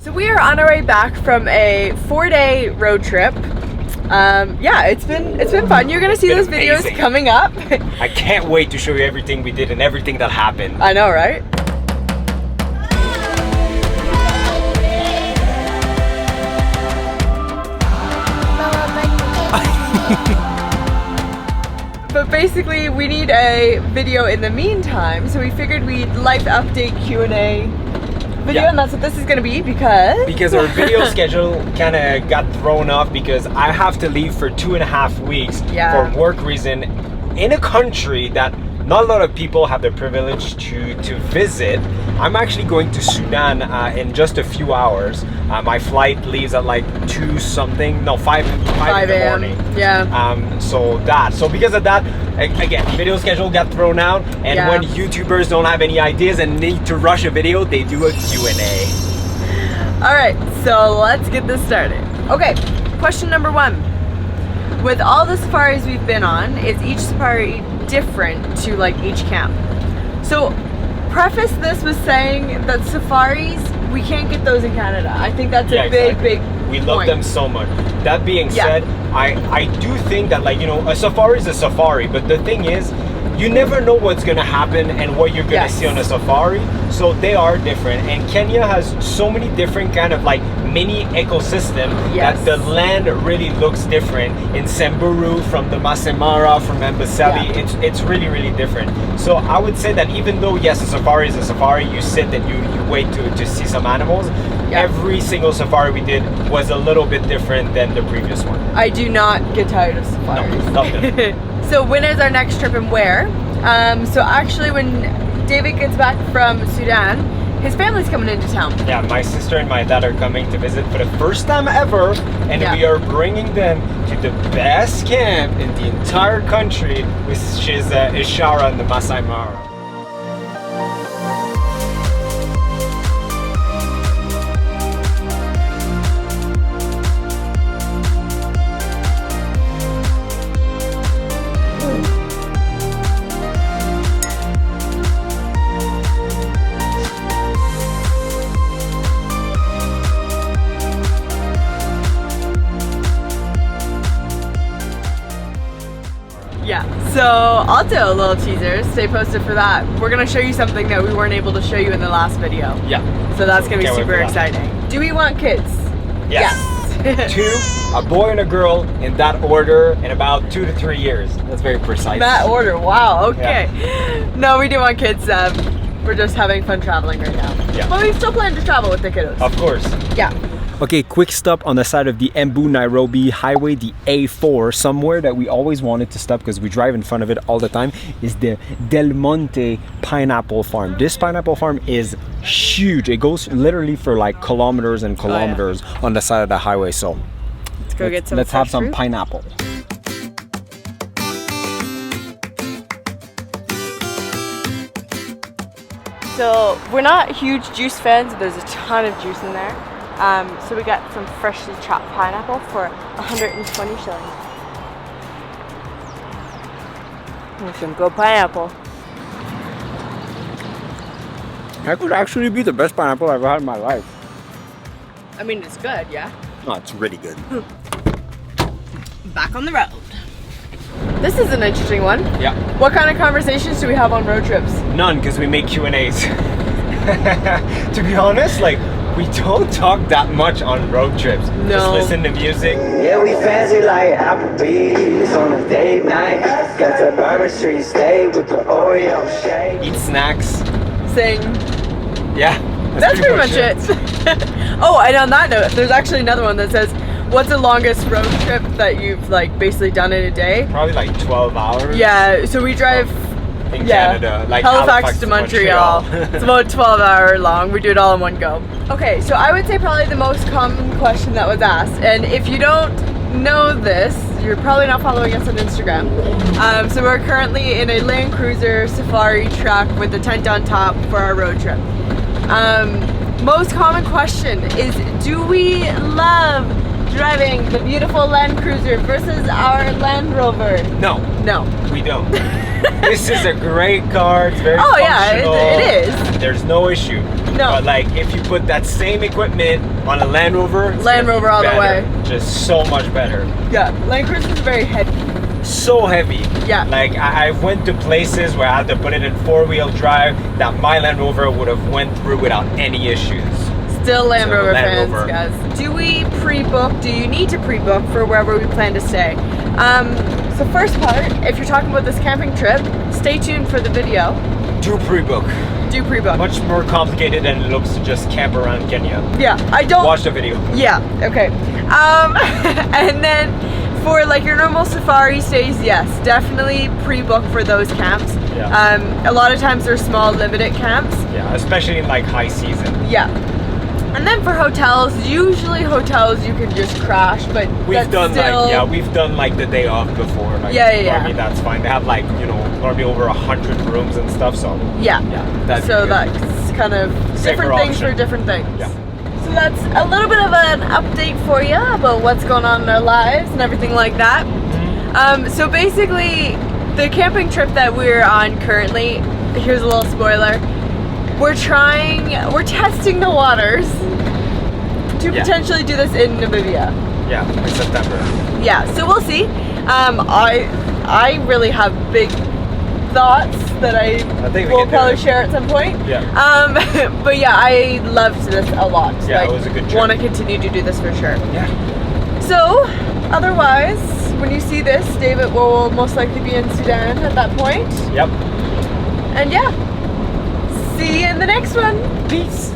So we are on our way back from a 4-day road trip. Yeah, it's been fun. You're gonna see those videos amazing. coming up. I can't wait to show you everything we did and everything that happened. I know, right? But basically, we need a video in the meantime, so we figured we'd life update Q&A video, Yeah. and that's what this is gonna be because Our video schedule kind of got thrown off because I have to leave for 2.5 weeks Yeah. for work reason in a country that not a lot of people have the privilege to visit. I'm actually going to Sudan in just a few hours. My flight leaves at like 5 in the morning. Yeah. So because of that, again, video schedule got thrown out, and Yeah. when YouTubers don't have any ideas and need to rush a video, they do a Q&A. All right, so let's get this started. Okay, question number 1. With all the safaris we've been on, is each safari different to like each camp? So preface this with saying that safaris, we can't get those in Canada. I think that's a big We love point. them so much. That being Yeah. said, I do think that, like, you know, a safari is a safari, but the thing is, you never know what's gonna happen and what you're gonna Yes. see on a safari. So they are different, and Kenya has so many different kind of like mini ecosystem Yes. that the land really looks different. In Samburu, from the Masai Mara, from Embaseli, Yeah. it's really different. So I would say that even though yes, a safari is a safari, you sit and you wait to see some animals. Yeah. Every single safari we did was a little bit different than the previous one. I do not get tired of safaris. No, love them. So when is our next trip and where? So actually when David gets back from Sudan, his family's coming into town. Yeah, my sister and my dad are coming to visit for the first time ever, and Yeah. we are bringing them to the best camp in the entire country, which is Ishara in the Masai Mara. Yeah, so also a little teaser, stay posted for that. We're gonna show you something that we weren't able to show you in the last video. Yeah. So that's gonna be Can't wait super for that. exciting. Do we want kids? Yes. Yes. 2, a boy and a girl in that order, in about 2 to 3 years. That's very precise. That order, wow, okay. No, we do want kids. We're just having fun traveling right now. Yeah. But we still plan to travel with the kiddos. Of course. Yeah. Okay, quick stop on the side of the Embu-Nairobi highway, the A4. Somewhere that we always wanted to stop because we drive in front of it all the time is the Del Monte pineapple farm. This pineapple farm is huge. It goes literally for like kilometers and kilometers on the side of the highway. So Let's go get some let's have fresh some fruit. pineapple. So we're not huge juice fans. There's a ton of juice in there. So we got some freshly chopped pineapple for 120 shillings. Some good pineapple. That could actually be the best pineapple I've ever had in my life. I mean, it's good, yeah. Oh, it's really good. Back on the road. This is an interesting one. Yeah. What kind of conversations do we have on road trips? None, because we make Q&As. To be honest, like, we don't talk that much on road trips. No. Just listen to music. Yeah, we fancy like Applebee's on a date night. Got the Bourbon Street steak with the Oreo shake. Eat snacks. Sing. Yeah. That's pretty much it. Oh, and on that note, there's actually another one that says, what's the longest road trip that you've like basically done in a day? Probably like 12 hours. Yeah, so we drive In Canada, like Halifax to Montreal. It's about 12 hour long. We do it all in one go. Okay, so I would say probably the most common question that was asked, and if you don't know this, you're probably not following us on Instagram. So we're currently in a Land Cruiser safari truck with the tent on top for our road trip. Most common question is, do we love driving the beautiful Land Cruiser versus our Land Rover. No, No. we don't. This is a great car. It's very Oh, yeah, functional. it is. There's no issue. No. But like, if you put that same equipment on a Land Rover, it's Land gonna be Rover all the better. way. Just so much better. Yeah, Land Cruiser is very heavy. So heavy. Yeah. Like I went to places where I had to put it in 4-wheel drive that my Land Rover would have went through without any issues. Still Land So, Rover Land fans, Rover. guys. Do we pre-book? Do you need to pre-book for wherever we plan to stay? So first part, if you're talking about this camping trip, stay tuned for the video. Do pre-book. Do pre-book. Much more complicated than it looks to just camp around Kenya. Yeah, I don't. Watch the video. Yeah, okay. And then for like your normal safari stays, yes, definitely pre-book for those camps. Yeah. A lot of times they're small, limited camps. Yeah, especially in like high season. Yeah. And then for hotels, usually hotels you can just crash, but We've done still, we've done like the day off before. Like, Yeah. I mean, that's fine. They have like, normally over 100 rooms and stuff, so Yeah. that'd be So good. that's kind of Safer different things option. for different things. Yeah. So that's a little bit of an update for you about what's going on in our lives and everything like that. So basically, the camping trip that we're on currently, here's a little spoiler. We're testing the waters to Yeah. potentially do this in Namibia. Yeah, in September. Yeah, so we'll see. I really have big thoughts that I think we will can do probably it. share at some point. Yeah. But yeah, I loved this a lot. Yeah, it was a good trip. Want to continue to do this for sure. Yeah. So, otherwise, when you see this, David will most likely be in Sudan at that point. Yep. And yeah, see you in the next one. Peace.